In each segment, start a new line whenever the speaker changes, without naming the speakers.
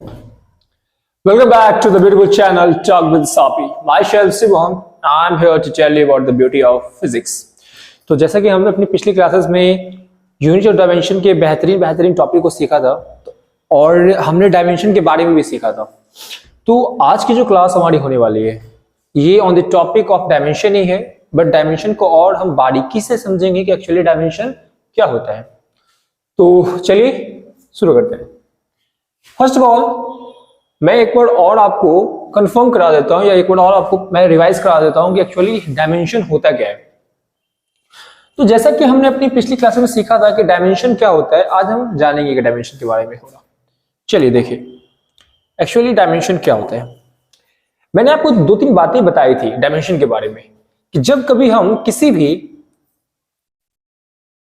Welcome back to the beautiful channel Talk with Sapi. Myself Shivam. I'm here to tell you about the beauty of physics. तो जैसा कि हमने अपनी पिछली classes में unit of dimension के बेहतरीन टॉपिक को सीखा था और हमने डायमेंशन के बारे में भी सीखा था। तो आज की जो क्लास हमारी होने वाली है ये on the topic of dimension ही है, बट डायमेंशन को और हम बारीकी से समझेंगे कि एक्चुअली डायमेंशन क्या होता है। तो चलिए शुरू करते हैं। फर्स्ट ऑफ ऑल मैं एक बार और आपको कंफर्म करा देता हूं या एक बार और आपको मैं रिवाइज करा देता हूं कि एक्चुअली डायमेंशन होता क्या है। तो जैसा कि हमने अपनी पिछली क्लास में सीखा था कि डायमेंशन क्या होता है, आज हम जानेंगे कि डायमेंशन के बारे में होगा। चलिए देखिए एक्चुअली डायमेंशन क्या होता है। मैंने आपको दो तीन बातें बताई थी डायमेंशन के बारे में कि जब कभी हम किसी भी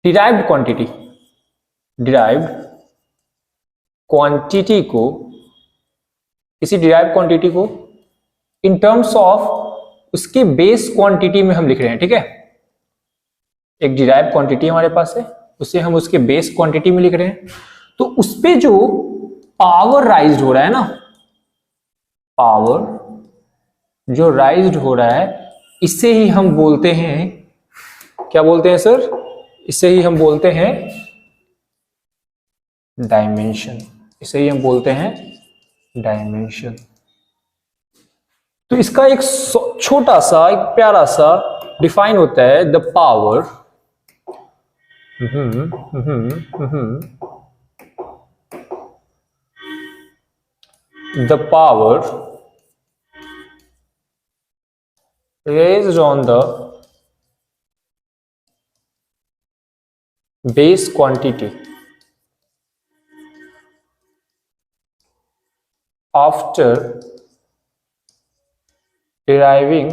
डिराइव्ड क्वांटिटी को किसी डिराइव क्वांटिटी को इन टर्म्स ऑफ उसके बेस क्वांटिटी में हम लिख रहे हैं, ठीक है। एक डिराइव क्वांटिटी हमारे पास है, उसे हम उसके बेस क्वांटिटी में लिख रहे हैं। तो उस पे जो पावर राइज्ड हो रहा है ना, पावर जो राइज्ड हो रहा है, इसे ही हम बोलते हैं, क्या बोलते हैं सर? इसे ही हम बोलते हैं डायमेंशन। इसे ही हम बोलते हैं डायमेंशन। तो इसका एक छोटा सा एक प्यारा सा डिफाइन होता है, the power raised on the base quantity after deriving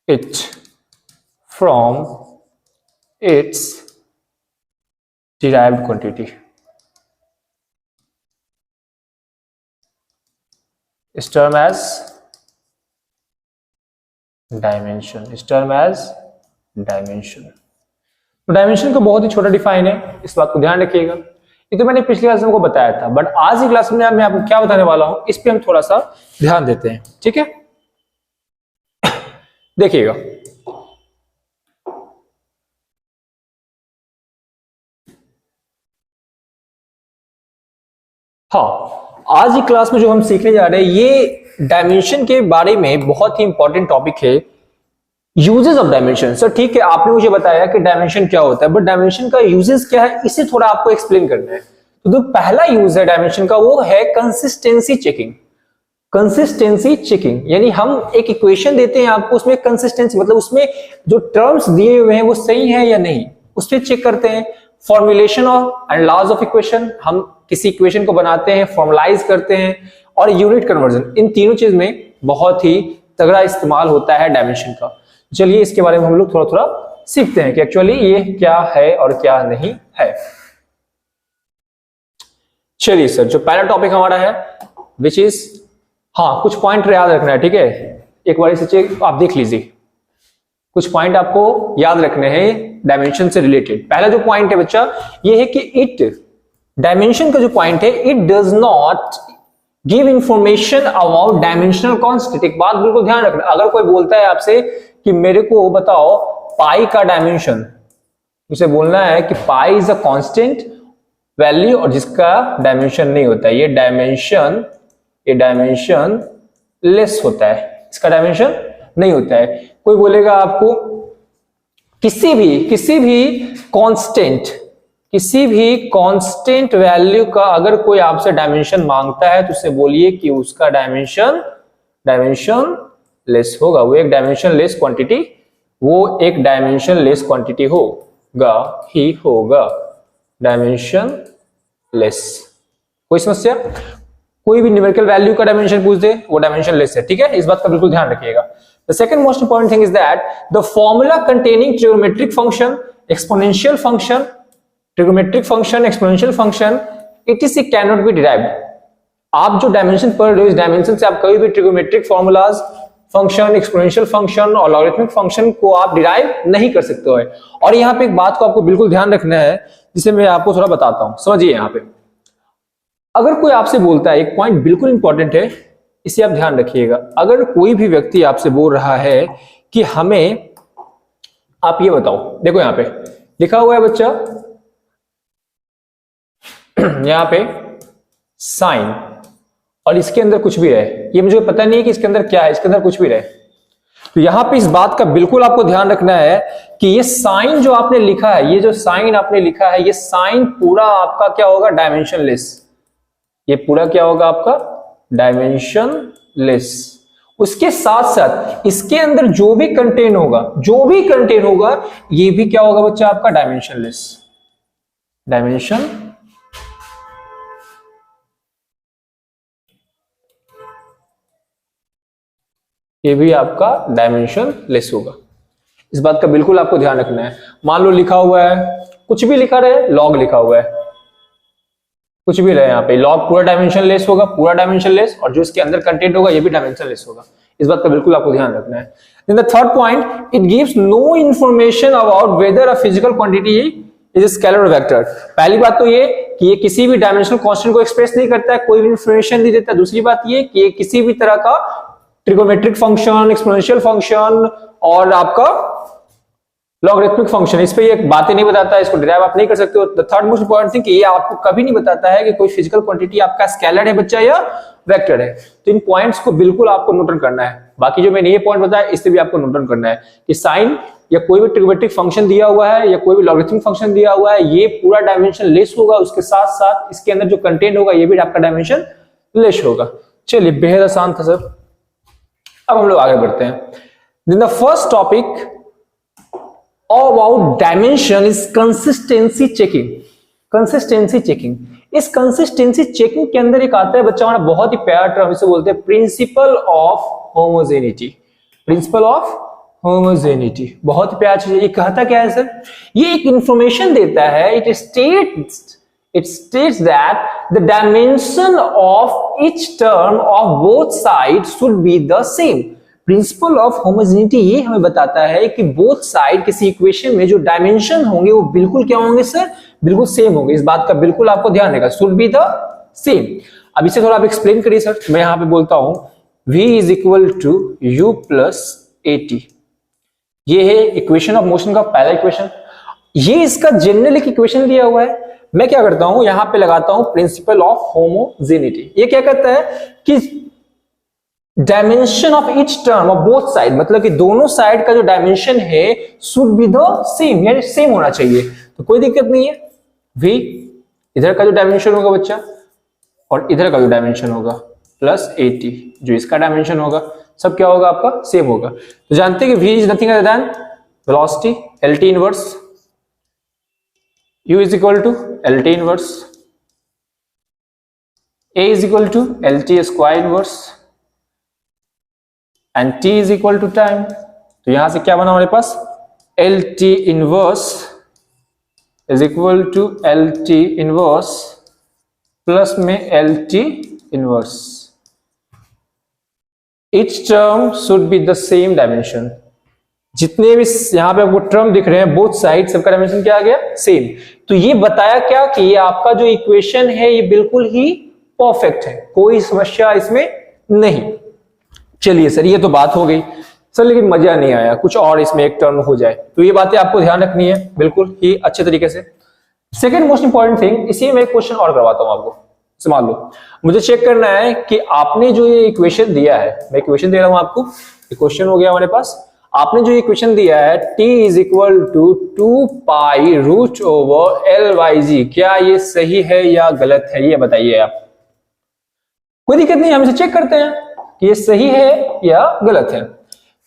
it from its derived quantity is termed as dimension. तो डायमेंशन का बहुत ही छोटा डिफाइन है, इस बात को ध्यान रखिएगा। ये तो मैंने पिछली क्लास में को बताया था, बट आज की क्लास में मैं आपको क्या बताने वाला हूं इस पे हम थोड़ा सा ध्यान देते हैं, ठीक है। देखिएगा हाँ, आज की क्लास में जो हम सीखने जा रहे हैं ये डायमेंशन के बारे में बहुत ही इंपॉर्टेंट टॉपिक है, यूजेस ऑफ डायमेंशन। सर ठीक है, आपने मुझे बताया कि डायमेंशन क्या होता है, बट डायमेंशन का यूजेस क्या है इसे थोड़ा आपको एक्सप्लेन करना है। तो जो पहला यूज है डायमेंशन का वो है कंसिस्टेंसी चेकिंग। कंसिस्टेंसी चेकिंग यानी हम एक इक्वेशन देते हैं आपको, उसमें कंसिस्टेंसी मतलब उसमें जो टर्म्स दिए हुए हैं वो सही है या नहीं, उस पर चेक करते हैं। Formulation of and laws of equation, हम किसी इक्वेशन को बनाते हैं, फॉर्मुलाइज करते हैं, और यूनिट कन्वर्जन, इन तीनों चीज में बहुत ही तगड़ा इस्तेमाल होता है डायमेंशन का। चलिए इसके बारे में हम लोग थोड़ा थोड़ा सीखते हैं कि एक्चुअली ये क्या है और क्या नहीं है। चलिए सर, जो पहला टॉपिक हमारा है विच इज, हाँ कुछ पॉइंट याद रखना है, ठीक है। एक बार इसे चेक आप देख लीजिए, कुछ पॉइंट आपको याद रखने हैं डायमेंशन से रिलेटेड। पहला जो पॉइंट है बच्चा ये है कि इट, डायमेंशन का जो पॉइंट है, it does not give information about dimensional constant. एक बात बिल्कुल ध्यान रखना, अगर कोई बोलता है आपसे कि मेरे को बताओ पाई का डायमेंशन, उसे बोलना है कि pi is a constant value और जिसका डायमेंशन नहीं होता है, ये डायमेंशन लेस होता है, इसका डायमेंशन नहीं होता है। कोई बोलेगा आपको किसी भी कांस्टेंट वैल्यू का अगर कोई आपसे डायमेंशन मांगता है तो उसे बोलिए कि उसका डायमेंशन लेस होगा, वो एक डायमेंशन लेस क्वांटिटी होगा, डायमेंशन लेस। कोई समस्या? कोई भी न्यूमेरिकल वैल्यू का डायमेंशन पूछ दे वो डायमेंशन लेस है, ठीक है। इस बात का बिल्कुल ध्यान रखिएगा। The second most important thing is that the formula containing trigonometric function, exponential function, etc cannot be derived. आप जो डायमेंशन पढ़ रहे हो इस डायमेंशन से आप कभी भी trigonometric formulas, function, exponential function और लॉगरिथमिक फंक्शन को आप डिराइव नहीं कर सकते हो। और यहाँ पे एक बात को आपको बिल्कुल ध्यान रखना है जिसे मैं आपको थोड़ा बताता हूं, समझिए। यहाँ पे अगर कोई आपसे बोलता है, एक पॉइंट बिल्कुल इंपॉर्टेंट है, इसे आप ध्यान रखिएगा, अगर कोई भी व्यक्ति आपसे बोल रहा है कि हमें आप ये बताओ, देखो यहां पे लिखा हुआ है बच्चा, यहां पे साइन, और इसके अंदर कुछ भी रहे, ये मुझे पता नहीं है कि इसके अंदर क्या है, इसके अंदर कुछ भी रहे, तो यहां पे इस बात का बिल्कुल आपको ध्यान रखना है कि ये साइन जो आपने लिखा है, ये जो साइन आपने लिखा है, ये साइन पूरा आपका क्या होगा, डायमेंशनलेस। ये पूरा क्या होगा आपका, डायमेंशनलेस। उसके साथ साथ इसके अंदर जो भी कंटेन होगा, ये भी क्या होगा बच्चा आपका, डायमेंशनलेस। डायमेंशन ये भी आपका डायमेंशन लेस होगा। इस बात का बिल्कुल आपको ध्यान रखना है। मान लो लिखा हुआ है, कुछ भी लिखा रहे, लॉग लिखा हुआ है, कुछ भी रहे, यहाँ पे लॉग पूरा डायमेंशन लेस होगा, पूरा डायमेंशन लेस, और जो इसके अंदर कंटेंट होगा ये भी डायमेंशन लेस होगा। इस बात का बिल्कुल आपको ध्यान रखना है। Then the third point, it gives no information about whether a physical quantity is scalar और वेक्टर। पहली बात तो ये कि ये किसी भी डायमेंशनल कांस्टेंट को एक्सप्रेस नहीं करता है, कोई भी इंफॉर्मेशन नहीं देता। दूसरी बात ये कि ये किसी भी तरह का ट्रिगोमेट्रिक फंक्शन, एक्सपोनेंशियल फंक्शन और आपका लॉगरिथमिक फंक्शन, इस पे ये बातें नहीं बताता है, इसको डिराइव आप नहीं कर सकते हो। The third most important thing, ये आपको कभी नहीं बताता है कि कोई फिजिकल क्वांटिटी आपका स्केलर है बच्चा या वेक्टर है। तो इन पॉइंट्स को बिल्कुल आपको नोट डाउन करना है। बाकी जो मैंने ये पॉइंट बताया, इससे भी आपको नोट डाउन करना है कि साइन या कोई भी ट्रिगोमेट्रिक फंक्शन दिया हुआ है या कोई भी लॉगरिथमिक फंक्शन दिया हुआ है, ये पूरा डायमेंशन लेस होगा। उसके साथ साथ इसके अंदर जो कंटेंट होगा ये भी आपका डायमेंशन लेस होगा। चलिए, बेहद आसान था सर। अब हम लोग आगे बढ़ते हैं। Then the first topic about dimension is consistency checking. Consistency checking, इस कंसिस्टेंसी चेकिंग के अंदर एक आता है बच्चा हमारा बहुत ही प्यारा टर्म, इसे बोलते हैं principle of homogeneity. Principle of homogeneity बहुत ही प्यारा चीज है। ये कहता क्या है सर, ये एक इंफॉर्मेशन देता है, it states that the dimension of each term of both sides should be the same. Principle of homogeneity ये हमें बताता है कि बोथ साइड किसी इक्वेशन में जो डायमेंशन होंगे वो बिल्कुल क्या होंगे सर, बिल्कुल सेम होंगे। इस बात का बिल्कुल आपको ध्यान रखना, शुड बी द सेम। अब इसे थोड़ा आप एक्सप्लेन करिए सर। मैं यहां पे बोलता हूं v is equal to u plus at। ये है इक्वेशन ऑफ मोशन का पहला इक्वेशन। ये इसका जनरल एक इक्वेशन दिया हुआ है। मैं क्या करता हूं, यहां पे लगाता हूं प्रिंसिपल ऑफ होमोजेनिटी। ये क्या कहता है कि dimension of each term of both side, मतलब कि दोनों साइड का जो डायमेंशन है शुड बी द सेम, यानी सेम होना चाहिए। तो कोई दिक्कत नहीं है। v इधर का जो डायमेंशन होगा बच्चा और इधर का जो डायमेंशन होगा प्लस at, जो इसका डायमेंशन होगा, सब क्या होगा आपका, सेम होगा। तो जानते हैं कि v is nothing other then velocity lt inverse, u is equal to LT inverse, A is equal to LT square inverse and T is equal to time। तो यहां से क्या बना हमारे पास, LT inverse is equal to LT inverse plus में LT inverse। Each term should be the same dimension। जितने भी यहां पे आपको टर्म दिख रहे हैं बोथ साइड, सबका डायमेंशन क्या आ गया, सेम। तो ये बताया क्या कि ये आपका जो इक्वेशन है ये बिल्कुल ही परफेक्ट है, कोई समस्या इसमें नहीं। चलिए सर, ये तो बात हो गई सर, लेकिन मजा नहीं आया, कुछ और इसमें एक टर्म हो जाए। तो ये बातें आपको ध्यान रखनी है बिल्कुल ही अच्छे तरीके से। सेकेंड मोस्ट इंपॉर्टेंट थिंग, इसी में एक क्वेश्चन और करवाता हूं आपको। मान लो मुझे चेक करना है कि आपने जो ये इक्वेशन दिया है, मैं इक्वेशन दे रहा हूं आपको, इक्वेशन हो गया हमारे पास। आपने जो इक्वेशन दिया है t is equal to 2 pi root over L by G, क्या ये सही है या गलत है, ये बताइए आप। कोई दिक्कत नहीं, हम इसे चेक करते हैं कि ये सही है या गलत है।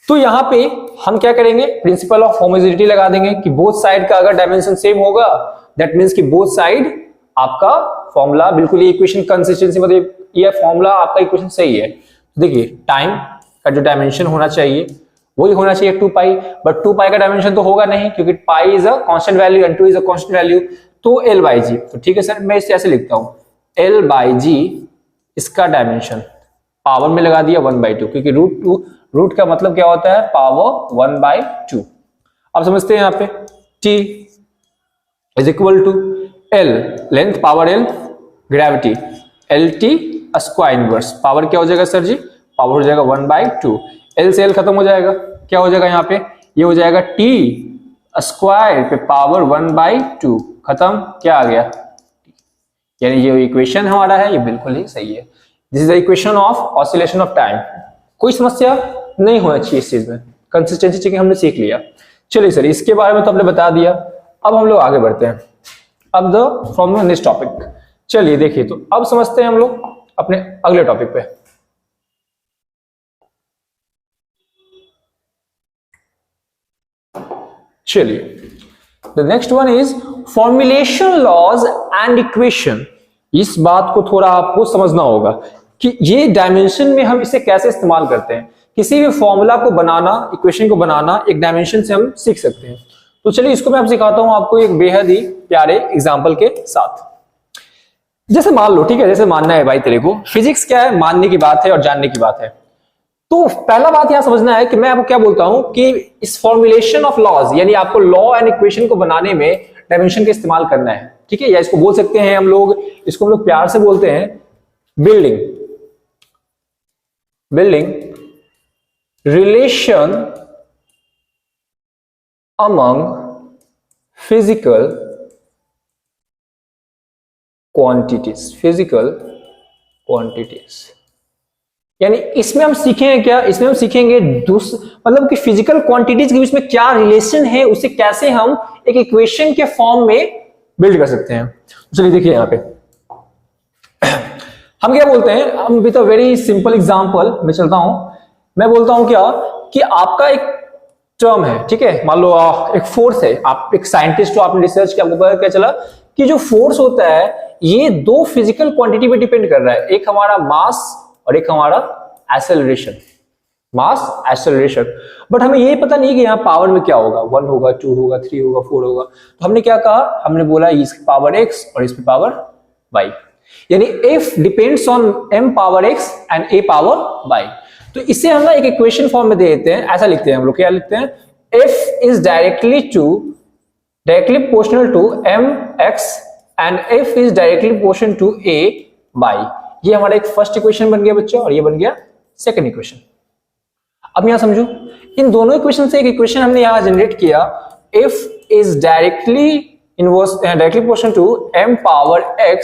तो यहां पे हम क्या करेंगे, प्रिंसिपल ऑफ होमोजेनिटी लगा देंगे कि बोथ साइड का अगर डायमेंशन सेम होगा दैट मींस कि बोथ साइड आपका फॉर्मूला बिल्कुल, ये इक्वेशन कंसिस्टेंसी मतलब ये फॉर्मूला आपका इक्वेशन सही है। देखिए टाइम का जो डायमेंशन होना चाहिए वही होना चाहिए 2 पाई, बट 2 पाई का डायमेंशन तो होगा नहीं क्योंकि pi is a constant value and 2 is a constant value. तो एल बाई जी, तो ठीक है सर, मैं इसे ऐसे लिखता हूं एल बाई जी, इसका डायमेंशन पावर में लगा दिया 1/2, क्योंकि रूट का मतलब क्या होता है, पावर 1/2। अब समझते हैं यहाँ पे t is equal to L length power L gravity, L T square inverse, power क्या हो जाएगा सर जी, पावर हो जाएगा 1/2, एल से एल खत्म हो जाएगा, क्या हो जाएगा यहाँ पे, ये हो जाएगा टी स्क्वायर पे पावर 1/2 खत्म, क्या आ गया, यानी ये इक्वेशन हमारा है, ये बिल्कुल ही सही है। This is the equation of oscillation of time. कोई समस्या नहीं होना चाहिए इस चीज में, कंसिस्टेंसी चेकिंग हमने सीख लिया। चलिए सर, इसके बारे में तो हमने बता दिया, अब हम लोग आगे बढ़ते हैं। अब the from the next topic, चलिए देखिए, तो अब समझते हैं हम लोग अपने अगले टॉपिक पे। चलिए, the next one is formulation laws and equation. इस बात को थोड़ा आपको समझना होगा कि ये डायमेंशन में हम इसे कैसे इस्तेमाल करते हैं। किसी भी फॉर्मूला को बनाना, इक्वेशन को बनाना एक डायमेंशन से हम सीख सकते हैं। तो चलिए इसको मैं आप सिखाता हूं आपको एक बेहद ही प्यारे एग्जाम्पल के साथ। जैसे मान लो, ठीक है, जैसे मानना है भाई तेरे को, फिजिक्स क्या है, मानने की बात है और जानने की बात है। तो पहला बात यहां समझना है कि मैं आपको क्या बोलता हूं कि इस फॉर्मुलेशन ऑफ लॉज, यानी आपको लॉ एंड इक्वेशन को बनाने में डायमेंशन का इस्तेमाल करना है, ठीक है, या इसको बोल सकते हैं हम लोग, इसको हम लोग प्यार से बोलते हैं building relation among physical quantities. यानी इसमें हम सीखेंगे क्या, इसमें हम सीखेंगे मतलब कि फिजिकल क्वांटिटीज के बीच में क्या रिलेशन है, उसे कैसे हम एक इक्वेशन के फॉर्म में बिल्ड कर सकते हैं। चलिए देखिए यहां पे हम क्या बोलते हैं, हम with a very simple example मैं चलता हूं, मैं बोलता हूं क्या कि आपका एक टर्म है, ठीक है, मान लो एक फोर्स है, आप एक साइंटिस्ट हो, आपने रिसर्च किया, आपको पता क्या चला कि जो फोर्स होता है ये दो फिजिकल क्वांटिटी पे डिपेंड कर रहा है, एक हमारा मास और एक हमारा एक्सेलरेशन, मास एक्सेलरेशन। बट हमें ये पता नहीं कि यहाँ पावर में क्या होगा, 1 होगा, 2 होगा, 3 होगा, 4 होगा। तो हमने क्या कहा, हमने बोला इसकी पावर x और इसकी पावर y, यानी f depends on m power x and a power y। तो इसे हम ना एक इक्वेशन फॉर्म में दे देते हैं, ऐसा लिखते हैं हम लोग, क्या लिखते हैं, f is directly proportional to mx and f is directly proportional to a by। ये हमारा एक फर्स्ट इक्वेशन बन गया बच्चों, और ये बन गया सेकंड इक्वेशन। अब यहां समझो, इन दोनों इक्वेशन से एक इक्वेशन हमने यहां जनरेट किया, f is directly proportional to m power x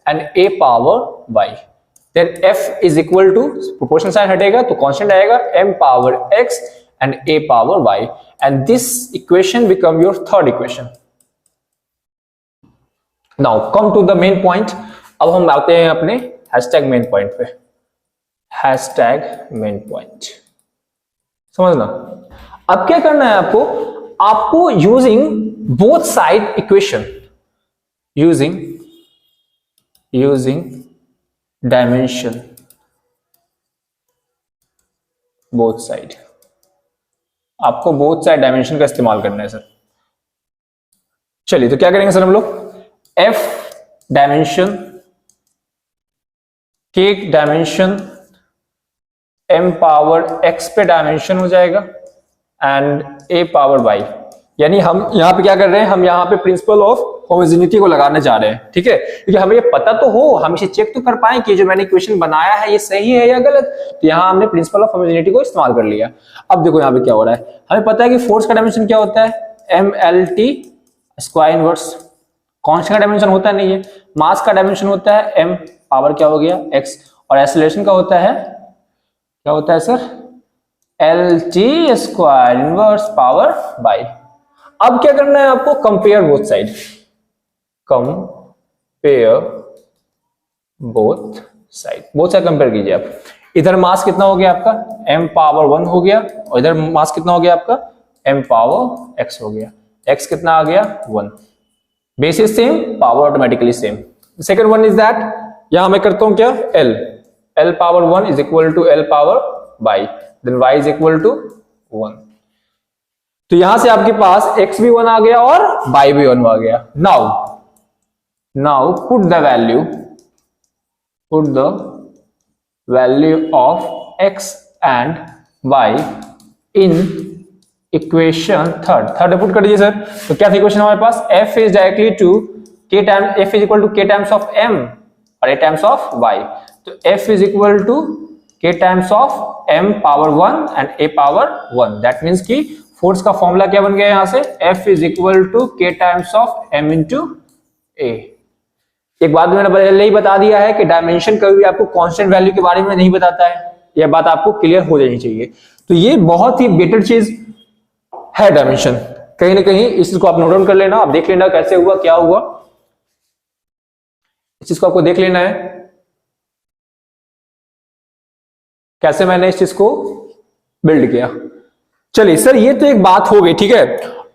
and a power y। Then f is equal to, proportional sign हटेगा तो कांस्टेंट आएगा, m power x and a power y, and this equation become your third equation. Now come to the main point. अब हम आते हैं अपने hashtag main point पे। Hashtag main point समझना। अब क्या करना है आपको using both side equation, using dimension both side, आपको बोथ साइड डायमेंशन का इस्तेमाल करना है सर। चलिए तो क्या करेंगे सर हम लोग, f dimension, k dimension, m power x पे डायमेंशन हो जाएगा एंड a पावर y। यानी हम यहां पे क्या कर रहे हैं, हम यहां पे प्रिंसिपल ऑफ होमोजेनिटी को लगाने जा रहे हैं, ठीक है, क्योंकि हमें ये पता तो हो, हम इसे चेक तो कर पाए कि जो मैंने इक्वेशन बनाया है ये सही है या गलत। तो यहां हमने प्रिंसिपल ऑफ होमोजेनिटी को इस्तेमाल कर लिया। अब देखो यहां पे क्या हो रहा है, हमें पता है कि फोर्स का डायमेंशन क्या होता है, mlt स्क्वायर इनवर्स। कांस्टेंट का डायमेंशन होता नहीं है, मास का डायमेंशन होता है m पावर क्या हो गया x, और एक्सेलरेशन का होता है, क्या होता है sir, lt square inverse power y। अब क्या करना है आपको, compare both side, both side compare कीजिए आप। इधर मास कितना हो गया आपका, m पावर 1 हो गया, और इधर मास कितना हो गया आपका, m पावर x हो गया। x कितना आ गया, 1। Basis same, power automatically same. Second one is that, यहां मैं करता हूं क्या, l power 1 is equal to l power y, then y is equal to 1। तो यहां से आपके पास x भी 1 आ गया और y भी 1 आ गया। Now put the value of x and y in equation third put कर दीजिए सर। तो क्या था इक्वेशन हमारे पास, f is directly to k time, f is equal to k times of m और a टाइम्स ऑफ y। तो f is equal to k times of m power 1 and a power 1। That means कि force का formula क्या बन गया यहाँ से, f is equal to k times of m into a। एक बात मैंने पहले ही बता दिया है कि डायमेंशन कभी भी आपको कांस्टेंट वैल्यू के बारे में नहीं बताता है, यह बात आपको क्लियर हो जानी चाहिए। तो ये बहुत ही बेटर चीज है डायमेंशन, कहीं ना कहीं इस चीज को आप नोट डाउन कर लेना, आप देख लेना कैसे हुआ क्या हुआ, इस चीज को आपको देख लेना है कैसे मैंने इस चीज को बिल्ड किया। चलिए सर ये तो एक बात हो गई, ठीक है।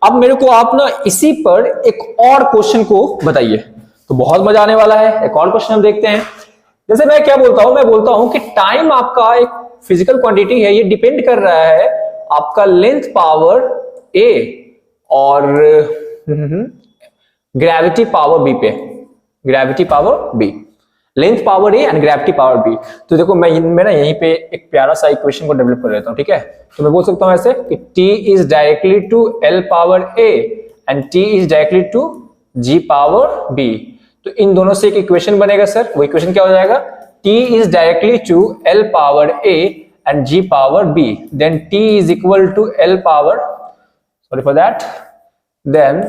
अब मेरे को आप ना इसी पर एक और क्वेश्चन को बताइए, तो बहुत मजा आने वाला है। एक और क्वेश्चन हम देखते हैं। जैसे मैं क्या बोलता हूं, मैं बोलता हूं कि टाइम आपका एक फिजिकल क्वांटिटी है, ये डिपेंड कर रहा है आपका लेंथ पावर a और ग्रेविटी पावर b पे, gravity power b, length power a and gravity power b। तो देखो मैं ना यहीं पे एक प्यारा सा इक्वेशन को डेवलप कर लेता हूं, ठीक है। तो मैं बोल सकता हूं ऐसे कि t is directly to l power a and t is directly to g power b। तो इन दोनों से एक इक्वेशन बनेगा सर, वो इक्वेशन क्या हो जाएगा, t is directly to l power a and g power b, then t is equal to l power, sorry for that, then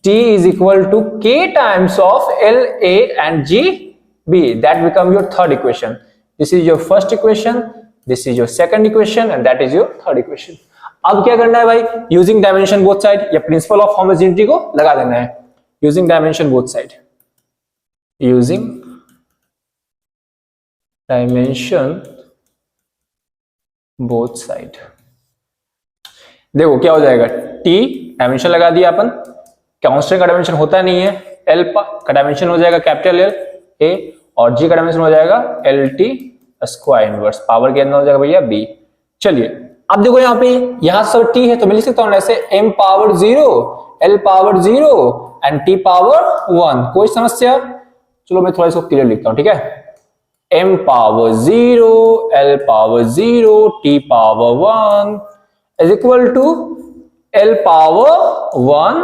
t is equal to k times of L A and G B. That become your third equation. This is your first equation, this is your second equation and that is your third equation. अब क्या करना है भाई, using dimension both side या principle of homogeneity को लगा देना है, using dimension both side, using dimension both side। देखो क्या हो जाएगा, t डायमेंशन लगा दिया अपन, कांस्टेंट का डायमेंशन होता नहीं है, l का डायमेंशन हो जाएगा कैपिटल L a और g का डायमेंशन हो जाएगा LT स्क्वायर इनवर्स, पावर के अंदर हो जाएगा भैया b। चलिए अब देखो यहाँ पे, यहाँ सब t है तो मैं लिख सकता हूँ ऐसे m power 0 l power 0 and t power 1। कोई समस्या, चलो मैं थोड़ा इसको क्लियर लिखता हूँ, ठीक है। m power 0 l power 0 t power 1 is equal to l power 1।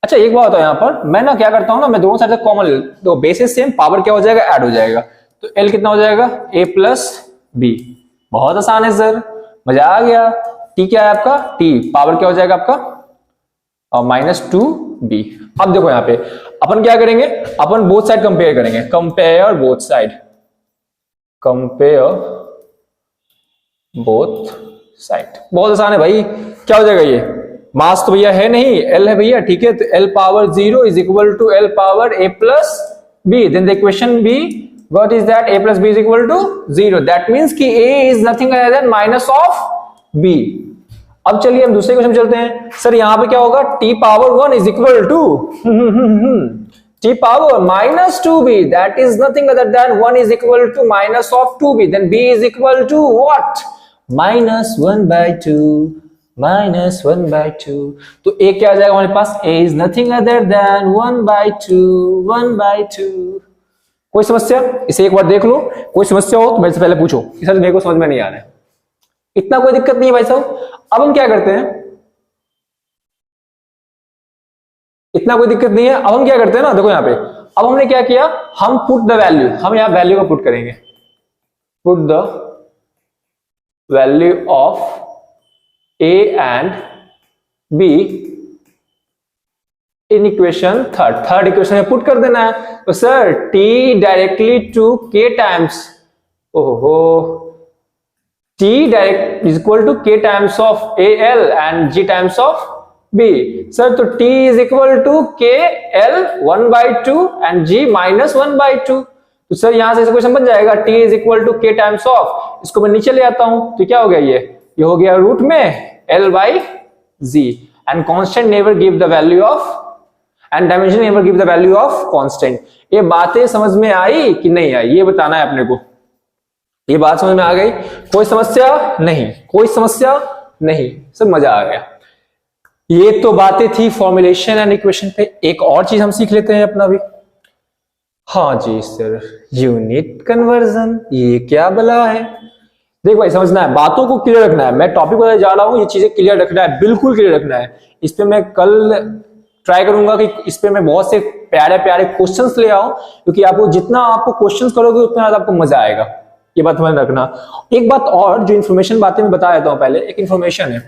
अच्छा एक बात है, यहाँ पर मैं ना क्या करता हूं ना, मैं दोनों साइड से कॉमन ले, तो बेसिस सेम, पावर क्या हो जाएगा, ऐड हो जाएगा। तो l कितना हो जाएगा, a प्लस b। बहुत आसान है सर, मजा आ गया। t क्या है आपका, t पावर क्या हो जाएगा आपका, और -2b। अब देखो यहाँ पे अपन क्या करेंगे, अपन बोथ साइड कंपेयर करेंगे, compare both side, compare both side. बहुत आसान है भाई, क्या हो जाएगा, ये मास तो भैया है नहीं, l है भैया, ठीक है। तो l power 0 is equal to l power a plus b, then the equation b, what is that, a plus b is equal to 0। That means कि a is nothing other than minus of b। अब चलिए हम दूसरे question में चलते हैं। Sir यहाँ पे क्या होगा, t power 1 is equal to t power minus 2b, that is nothing other than 1 is equal to minus of 2b, then b is equal to what, -1/2, -1/2। तो a क्या आ जाएगा हमारे पास, a is nothing other than 1/2। कोई समस्या, इसे एक बार देख लो, कोई समस्या हो तो मेरे से पहले पूछो, सर मेरे को समझ में नहीं आ रहा है, इतना कोई दिक्कत नहीं है भाई साहब। अब हम क्या करते हैं, इतना कोई दिक्कत नहीं है। अब हम क्या करते हैं ना, देखो यहाँ पे अब हमने क्या किया, हम पुट द वैल्यू, हम यहाँ वैल्यू को पुट करेंगे, put the value of a and b in equation third equation में पुट कर देना है। तो sir t directly to k times, ओहो, t direct is equal to k times of al and g times of b। Sir तो t is equal to k l 1/2 and g -1/2। तो sir यहां से इक्वेशन बन जाएगा t is equal to k times of, इसको मैं नीचे ले आता हूं, तो क्या हो गया, ये हो गया रूट में L/G and constant never give the value of, and dimension never give the value of constant. ये बातें समझ में आई कि नहीं आई, ये बताना है अपने को। ये बात समझ में आ गई, कोई समस्या नहीं, कोई समस्या नहीं, सब मजा आ गया। ये तो बातें थी फॉर्मुलेशन एंड इक्वेशन पे। एक और चीज हम सीख लेते हैं अपना भी। हाँ जी सर, यूनिट कन्वर्जन, ये क्या बला है। देख भाई समझना है, बातों को क्लियर रखना है। मैं टॉपिक बताने जा रहा हूं, ये चीजें क्लियर रखना है, बिल्कुल क्लियर रखना है। इस पे मैं कल ट्राई करूंगा कि इस पे मैं बहुत से प्यारे प्यारे क्वेश्चंस ले आऊं, क्योंकि आपको जितना आपको क्वेश्चंस करोगे उतना ज्यादा आपको मजा आएगा, ये बात ध्यान रखना। एक बात और जो इन्फॉर्मेशन बातें मैं बता देता हूं, पहले एक इन्फॉर्मेशन है,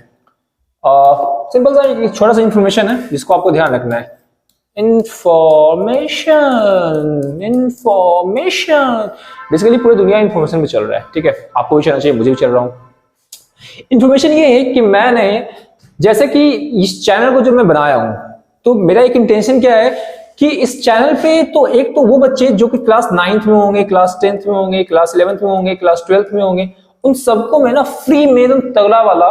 सिंपल सा एक छोटा सा इन्फॉर्मेशन है जिसको आपको ध्यान रखना है। इंफॉर्मेशन बेसिकली पूरी दुनिया इंफॉर्मेशन में चल रहा है, ठीक है, आपको भी चलना चाहिए, मुझे भी चल रहा हूं। इंफॉर्मेशन ये है कि मैंने जैसे कि इस चैनल को जब मैं बनाया हूं तो मेरा एक इंटेंशन क्या है कि इस चैनल पे तो एक तो वो बच्चे जो कि क्लास 9th में होंगे, क्लास 10th में होंगे, क्लास 11th में होंगे, क्लास 12th में होंगे, उन सबको मैं ना फ्री में एकदम तगड़ा वाला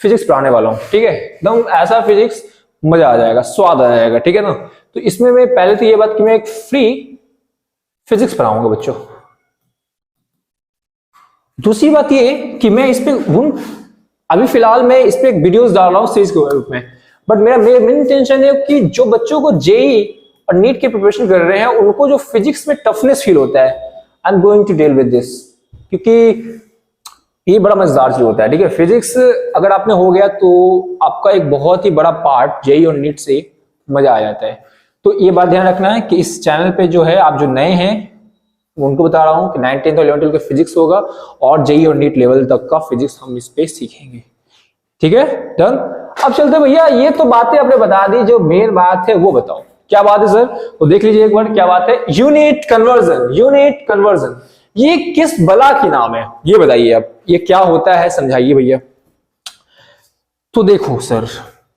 फिजिक्स पढ़ाने वाला हूं, ठीक है, एकदम ऐसा फिजिक्स मजा आ जाएगा, स्वाद आ जाएगा, ठीक है ना। तो इसमें मैं पहले तो ये बात कि मैं एक फ्री फिजिक्स पढ़ाऊंगा बच्चों। दूसरी बात ये कि मैं इस पे अभी फिलहाल मैं इस पे एक वीडियोस डाल रहा हूं सीरीज के रूप में, बट मेरा मेन इंटेंशन है कि जो बच्चों को जेई और नीट के प्रिपरेशन कर रहे हैं उनको जो फिजिक्स में टफनेस फील होता है, I am going to deal with this, क्योंकि ये बड़ा मजेदार चीज होता है, ठीक है। फिजिक्स अगर आपने हो गया तो आपका एक बहुत ही बड़ा पार्ट जेई और नीट से मजा आ जाता है। तो ये बात ध्यान रखना है कि इस चैनल पे जो है आप जो नए हैं उनको बता रहा हूं कि 9th 10th और 11th 12th का फिजिक्स होगा और जेई और नीट लेवल तक का फिजिक्स हम इस पे सीखेंगे, ठीक है, डन। अब चलते भैया, ये तो बातें आपने बता दी, जो मेन बात है वो बताओ, क्या बात है सर? तो देख लीजिए एक बार क्या बात है। यूनिट कन्वर्जन, यूनिट कन्वर्जन ये किस बला की नाम है, ये बताइए। अब ये क्या होता है समझाइए भैया। तो देखो सर,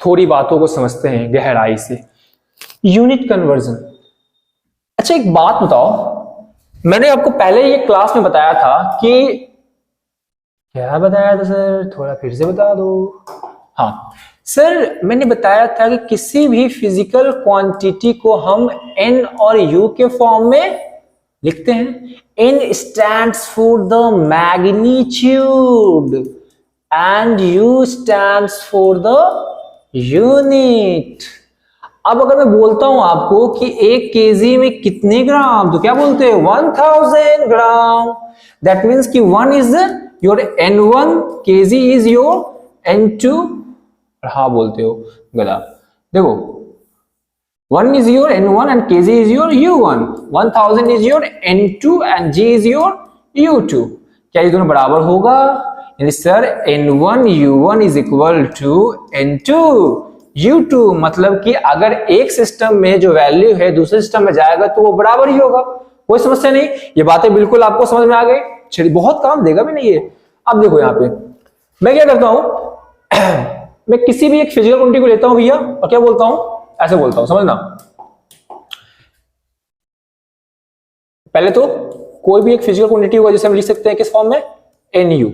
थोड़ी बातों को समझते हैं गहराई से। यूनिट कन्वर्जन, अच्छा एक बात बताओ, मैंने आपको पहले ये क्लास में बताया था कि क्या बताया था सर, थोड़ा फिर से बता दो। हाँ सर, मैंने बताया था कि किसी भी फिजिकल क्वांटिटी को हम n और u के फॉर्म में लिखते हैं। n stands for the magnitude and u stands for the unit। अब अगर मैं बोलता हूं आपको कि 1 kg में कितने ग्राम, तो क्या बोलते हैं 1000 ग्राम। दैट मीन्स कि 1 is your n1, kg is your n2। हाँ बोलते हो गला, देखो 1 is your n1 and kg is your u1, 1000 is your n2 and g is your u2। क्या ये दोनों बराबर होगा? Sir n1 u1 is equal to n2 u2, मतलब कि अगर एक सिस्टम में जो वैल्यू है दूसरे सिस्टम में जाएगा तो वो बराबर ही होगा, कोई समस्या नहीं। ये बातें बिल्कुल आपको समझ में आ गई, चलिए बहुत काम देगा भी नहीं ये। अब देखो यहाँ पे मैं क्या करता हूं मैं किसी भी एक फिजिकल क्वांटिटी को लेता हूं भैया और क्या बोलता हूं, ऐसे बोलता हूं, समझना। पहले तो कोई भी एक फिजिकल क्वांटिटी होगा जिसे हम लिख सकते हैं किस फॉर्म में, NU,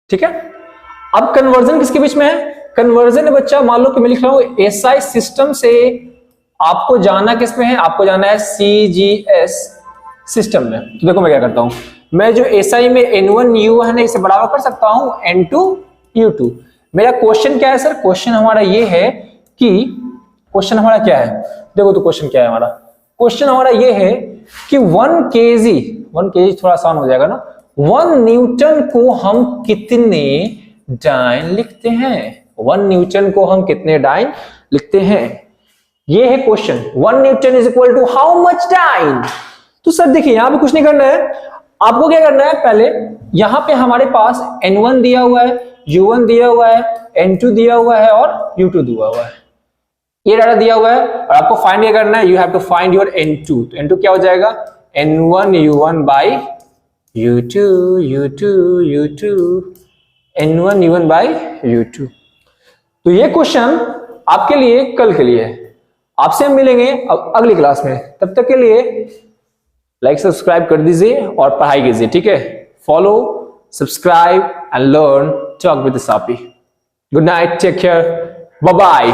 ठीक है। अब कन्वर्जन किसके बीच में है? कन्वर्जन है बच्चा, मान लो कि मैं लिख रहा हूं SI सिस्टम से आपको जाना किस में है, आपको जाना है CGS सिस्टम में। तो देखो मैं क्या करता हूं, मैं जो SI में N1 U1 है इसे बराबर कर सकता हूं N2 U2। मेरा क्वेश्चन क्या है सर? क्वेश्चन हमारा ये है कि क्वेश्चन हमारा क्या है, देखो तो क्वेश्चन क्या है हमारा, क्वेश्चन हमारा ये है कि 1 kg थोड़ा आसान हो जाएगा ना, 1 न्यूटन को हम कितने डाइन लिखते हैं, 1 न्यूटन को हम कितने डाइन लिखते हैं, ये है question. 1 newton is equal to how much dyne. तो सर देखिए यहां पे कुछ नहीं करना है, आपको क्या करना है, पहले यहां पे हमारे पास N1 दिया हुआ है, U1 दिया हुआ है, N2 दिया हुआ है और U2 दिया हुआ है, ये डाटा दिया हुआ है और आपको फाइंड क्या करना है, you have to find your N2। तो N2 क्या हो जाएगा, N1 U1 by U2 N1 U1 by U2। तो ये क्वेश्चन आपके लिए कल के लिए है, आपसे हम मिलेंगे अब अगली क्लास में, तब तक के लिए लाइक सब्सक्राइब कर दीजिए और पढ़ाई कीजिए, ठीक है। Follow, subscribe and learn talk with सापी। Good night, take care, bye bye.